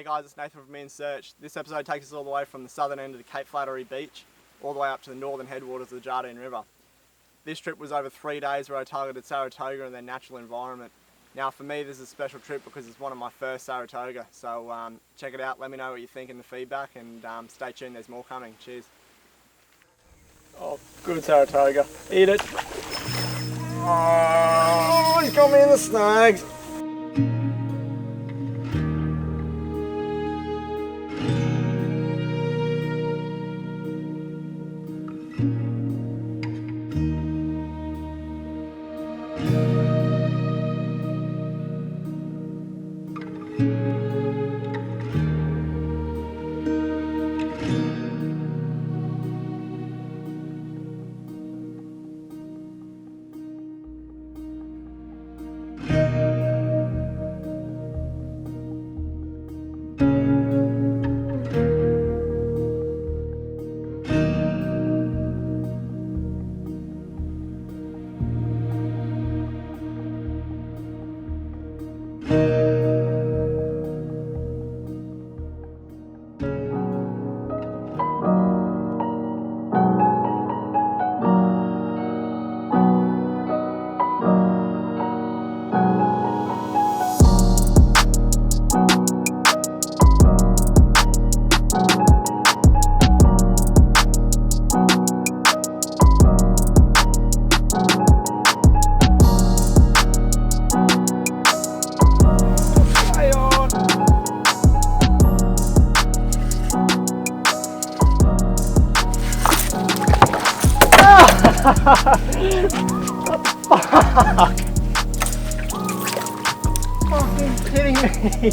guys, it's Nathan from InSearch. This episode takes us all the way from the southern end of the Cape Flattery Beach all the way up to the northern headwaters of the Jardine River. This trip was over 3 days where I targeted Saratoga and their natural environment. Now for me this is a special trip because it's one of my first Saratoga, so check it out, let me know what you think in the feedback, and stay tuned, there's more coming. Cheers. Oh, good Saratoga. Eat it. Oh, he's got me in the snags. What the fuck? Fucking kidding me?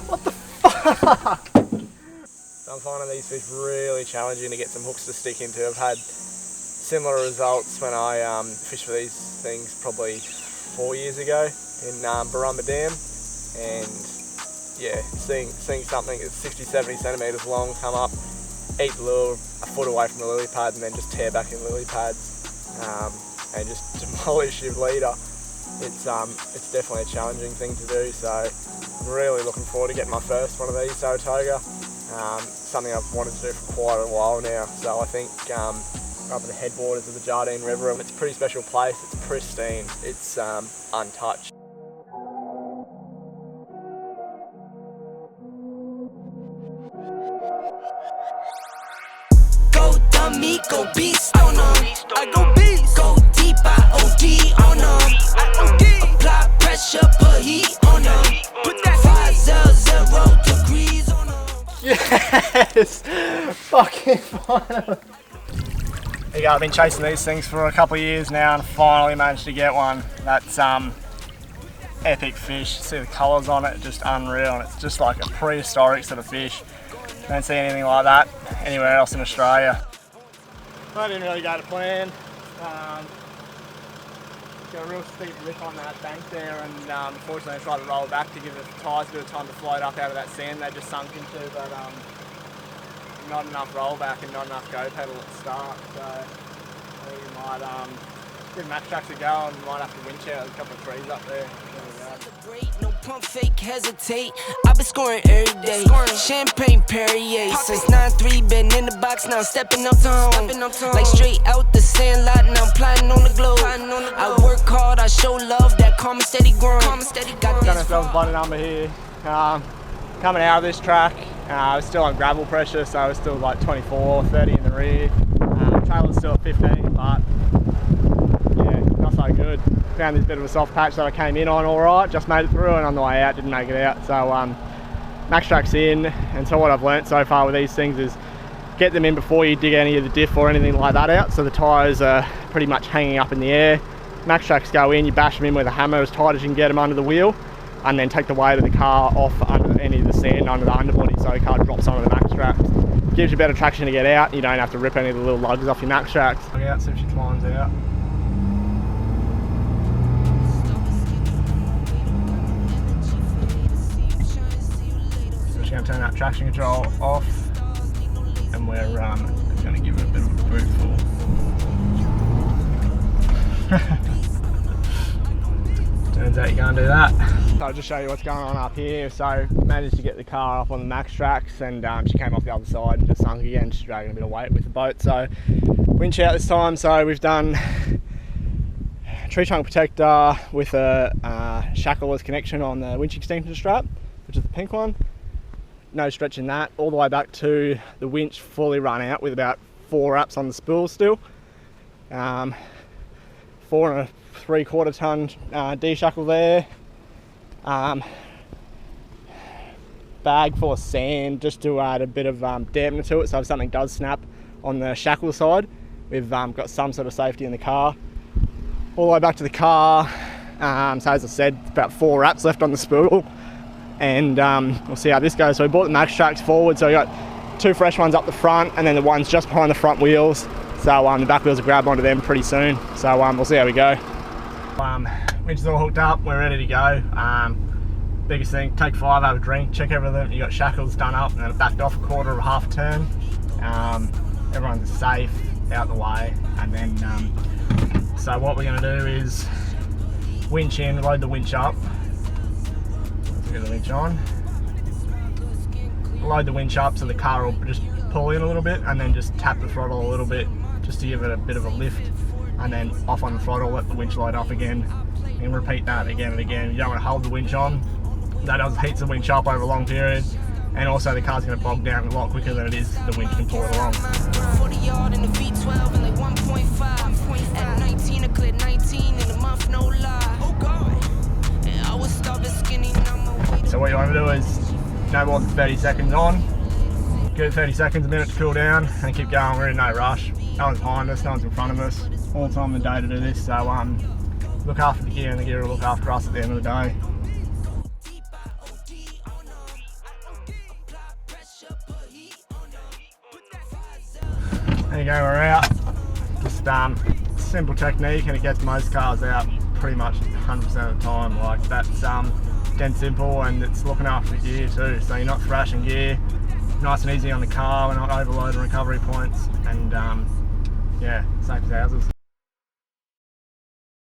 What the fuck? I'm finding these fish really challenging to get some hooks to stick into. I've had similar results when I fished for these things probably 4 years ago in Barumba Dam, and yeah, seeing something that's 60-70 centimetres long come up, eat the lure a foot away from the lily pad and then just tear back in lily pads and just demolish your leader. It's definitely a challenging thing to do, so I'm really looking forward to getting my first one of these Saratoga. Something I've wanted to do for quite a while now, so I think up at the headwaters of the Jardine River, it's a pretty special place, it's pristine, it's untouched. Go dummy, go beast on them. I go beast. Go deep, I OD on them. Apply pressure, put heat on them. Put that 500 degrees on them. Yes! Fucking finally! There you go, I've been chasing these things for a couple of years now and finally managed to get one. That's epic fish. See the colours on it, just unreal, and it's just like a prehistoric sort of fish. Don't see anything like that anywhere else in Australia. I didn't really go to plan. Got a real steep lip on that bank there, and unfortunately I tried to roll back to give the tyres a bit of time to float up out of that sand they just sunk into, but not enough rollback and not enough go pedal at the start, so I think we might give max tracks a go and might have to winch out. There's a couple of trees up there. No pump fake, hesitate. I've been scoring every day. Champagne Perrier. Since 9-3, been in the box, now stepping up to home. Like straight out the sand lot, now I'm plotting on the globe. I work hard, I show love, that calm and steady grind. Got ourselves a bunny number here. Coming out of this track, we're still on gravel pressure, so we're still like 24, 30 in the rear. Trailer's still at 15, but yeah, not so good. Found this bit of a soft patch that I came in on alright, just made it through, and on the way out didn't make it out. So max track's in, and so what I've learnt so far with these things is get them in before you dig any of the diff or anything like that out, so the tyres are pretty much hanging up in the air. Max tracks go in, you bash them in with a hammer as tight as you can get them under the wheel, and then take the weight of the car off under any of the sand under the underbody, so the car drops onto the max tracks. Gives you better traction to get out. You don't have to rip any of the little lugs off your max tracks. Look out, see if she climbs out. So she's going to turn that traction control off, and we're going to give it a bit of a boot full. Turns out you can't do that. So I'll just show you what's going on up here. So managed to get the car up on the max tracks, and she came off the other side and just sunk again, just dragging a bit of weight with the boat. So winch out this time. So we've done tree trunk protector with a shackleless connection on the winch extension strap, which is the pink one. No stretching that all the way back to the winch fully run out with about 4 wraps on the spool still. 4 3/4 ton D-shackle there. Bag full of sand just to add a bit of dampener to it, so if something does snap on the shackle side, we've got some sort of safety in the car. All the way back to the car, so as I said, about 4 wraps left on the spool, and we'll see how this goes. So we brought the max tracks forward, so we got 2 fresh ones up the front, and then the ones just behind the front wheels. So the back wheels will grab onto them pretty soon. So we'll see how we go. Winch is all hooked up, we're ready to go. Biggest thing, take 5, have a drink, check everything. You got shackles done up and then backed off a quarter of a half turn. Everyone's safe, out the way, and then so what we're going to do is winch in, load the winch up. Let's get the winch on. Load the winch up so the car will just pull in a little bit, and then just tap the throttle a little bit just to give it a bit of a lift, and then off on the throttle, let the winch load up again, and repeat that again and again. You don't want to hold the winch on. That does heats the winch up over a long period, and also the car's going to bog down a lot quicker than it is the winch can pull it along. So what you want to do is no more than 30 seconds on, give it 30 seconds, a minute to cool down, and keep going. We're in no rush. No one's behind us, no one's in front of us. All the time of the day to do this, so look after the gear, and the gear will look after us at the end of the day. There you go, we're out. Just simple technique, and it gets most cars out pretty much 100% of the time. Like, that's dead simple, and it's looking after the gear too, so you're not thrashing gear. Nice and easy on the car, we're not overloading recovery points, and yeah, safe as houses.